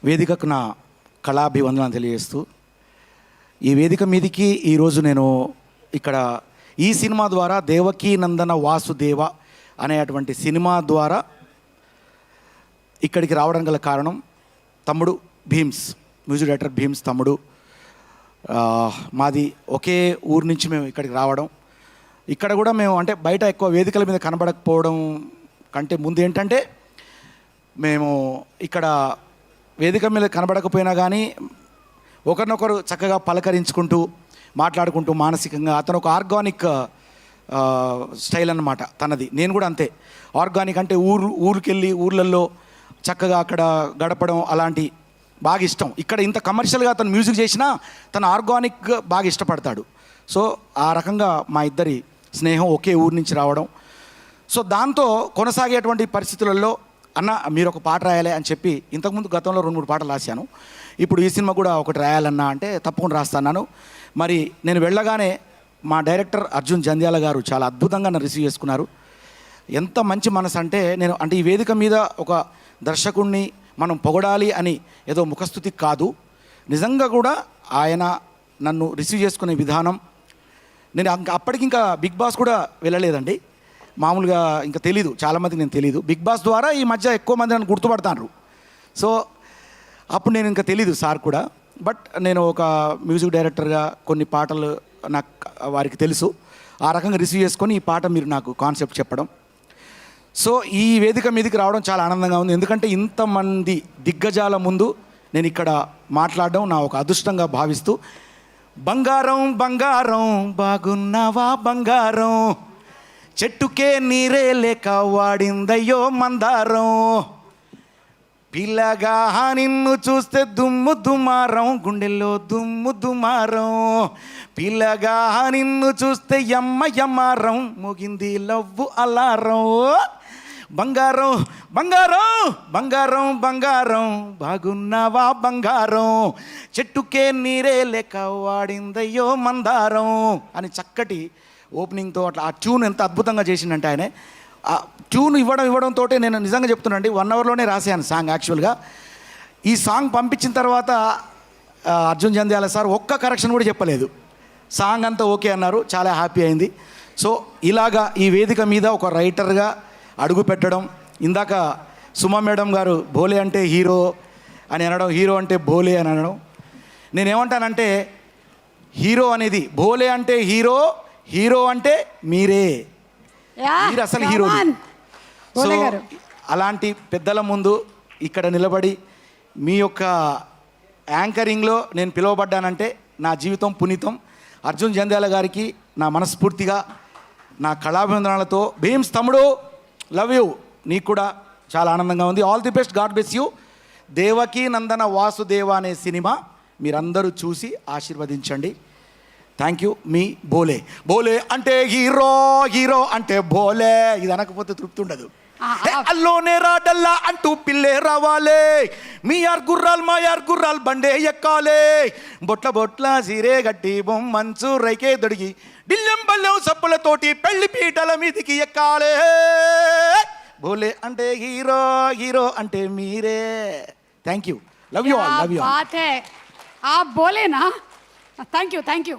వేదికకు నా కళాభివందనాలు తెలియజేస్తూ ఈ వేదిక మీదికి ఈరోజు నేను ఇక్కడ ఈ సినిమా ద్వారా దేవకీ నందన వాసుదేవ అనేటువంటి సినిమా ద్వారా ఇక్కడికి రావడం గల కారణం తమ్ముడు భీమ్స్, మ్యూజిక్ డైరెక్టర్ భీమ్స్ తమ్ముడు. మాది ఒకే ఊరు నుంచి మేము ఇక్కడికి రావడం, ఇక్కడ కూడా మేము అంటే బయట ఎక్కువ వేదికల మీద కనబడకపోవడం కంటే ముందు ఏంటంటే మేము ఇక్కడ వేదిక మీద కనబడకపోయినా కానీ ఒకరినొకరు చక్కగా పలకరించుకుంటూ మాట్లాడుకుంటూ మానసికంగా, అతను ఒక ఆర్గానిక్ స్టైల్ అన్నమాట తనది. నేను కూడా అంతే, ఆర్గానిక్ అంటే ఊరికెళ్ళి ఊర్లలో చక్కగా అక్కడ గడపడం అలాంటి బాగా ఇష్టం. ఇక్కడ ఇంత కమర్షియల్గా అతను మ్యూజిక్ చేసినా తను ఆర్గానిక్ బాగా ఇష్టపడతాడు. సో ఆ రకంగా మా ఇద్దరి స్నేహం ఒకే ఊరి నుంచి రావడం. సో దాంతో కొనసాగేటువంటి పరిస్థితులలో అన్న మీరు ఒక పాట రాయాలి అని చెప్పి ఇంతకుముందు గతంలో 2-3 పాటలు రాశాను, ఇప్పుడు ఈ సినిమా కూడా ఒకటి రాయాలన్నా అంటే తప్పకుండా రాస్తాను. మరి నేను వెళ్ళగానే మా డైరెక్టర్ అర్జున్ జంధ్యాల గారు చాలా అద్భుతంగా నన్ను రిసీవ్ చేసుకున్నారు. ఎంత మంచి మనసు అంటే, నేను అంటే ఈ వేదిక మీద ఒక దర్శకుడిని మనం పొగడాలి అని ఏదో ముఖస్థుతి కాదు, నిజంగా కూడా ఆయన నన్ను రిసీవ్ చేసుకునే విధానం. నేను అప్పటికి ఇంకా బిగ్ బాస్ కూడా వెళ్ళలేదండి, మామూలుగా ఇంకా తెలీదు, చాలామందికి నేను తెలీదు. బిగ్ బాస్ ద్వారా ఈ మధ్య ఎక్కువ మంది నన్ను గుర్తుపడతారు. సో అప్పుడు నేను ఇంకా తెలీదు సార్ కూడా. బట్ నేను ఒక మ్యూజిక్ డైరెక్టర్గా కొన్ని పాటలు నాకు వారికి తెలుసు, ఆ రకంగా రిసీవ్ చేసుకొని ఈ పాట మీరు నాకు కాన్సెప్ట్ చెప్పడం. సో ఈ వేదిక మీదకి రావడం చాలా ఆనందంగా ఉంది, ఎందుకంటే ఇంతమంది దిగ్గజాల ముందు నేను ఇక్కడ మాట్లాడడం నా ఒక అదృష్టంగా భావిస్తూ, బంగారం బంగారం బాగున్నావా బంగారం, చెట్టుకే నీరే లేక వాడిందయ్యో మందారం, పిల్లగా నిన్ను చూస్తే దుమ్ము దుమారం, గుండెల్లో దుమ్ము దుమారం, పిల్లగా నిన్ను చూస్తే యమ్మ యమారం, ముగింది లవ్వు అలారం, బంగారం బంగారం బంగారం బంగారం బాగున్నావా బంగారం, చెట్టుకే నీరే లేక వాడిందయ్యో మందారం అని చక్కటి ఓపెనింగ్తో అట్లా ఆ ట్యూన్ ఎంత అద్భుతంగా చేసిందంటే ఆయన ఆ ట్యూన్ ఇవ్వడంతో నేను నిజంగా చెప్తున్నానండి, 1 అవర్లోనే రాశాను సాంగ్. యాక్చువల్గా ఈ సాంగ్ పంపించిన తర్వాత అర్జున్ జంధ్యాల సార్ ఒక్క కరెక్షన్ కూడా చెప్పలేదు, సాంగ్ అంతా ఓకే అన్నారు, చాలా హ్యాపీ అయింది. సో ఇలాగా ఈ వేదిక మీద ఒక రైటర్గా అడుగు పెట్టడం, ఇందాక సుమా మేడం గారు భోలే అంటే హీరో అని అనడం, హీరో అంటే భోలే అని అనడం, నేనేమంటానంటే హీరో అనేది భోలే అంటే హీరో, హీరో అంటే మీరే, మీరు అసలు హీరో. సో అలాంటి పెద్దల ముందు ఇక్కడ నిలబడి మీ యొక్క యాంకరింగ్లో నేను పిలువబడ్డానంటే నా జీవితం పునీతం. అర్జున్ జంధ్యాల గారికి నా మనస్ఫూర్తిగా నా కళాభివందనాలతో, భీమ్స్ తమ్ముడు లవ్ యూ, నీకు కూడా చాలా ఆనందంగా ఉంది. All the best, God bless you. Devaki Nandana Vasudeva అనే సినిమా మీరందరూ చూసి ఆశీర్వదించండి. Thank you. మీ బోలే. బోలే అంటే హీరో, హీరో అంటే బోలే, ఇది అనకపోతే తృప్తి ఉండదు. అల్లోనే రాడల్లా అంటూ పిల్లే రావాలే, మీ యార్ గుర్రాలు మా యార్ గుర్రాలు బండే ఎక్కాలే, బొట్ల బొట్ల సీరే గట్టి బొమ్మంచు రైకే దొడిగి డిల్లెం బల్లెం సప్పులతోటి పెళ్లి పీటల మీదికి ఎక్కాలే, బోలే అంటే హీరో, హీరో అంటే మీరే. Thank you. Love you all. Love you. బాత్ హై. आप बोले ना, थैंक यू.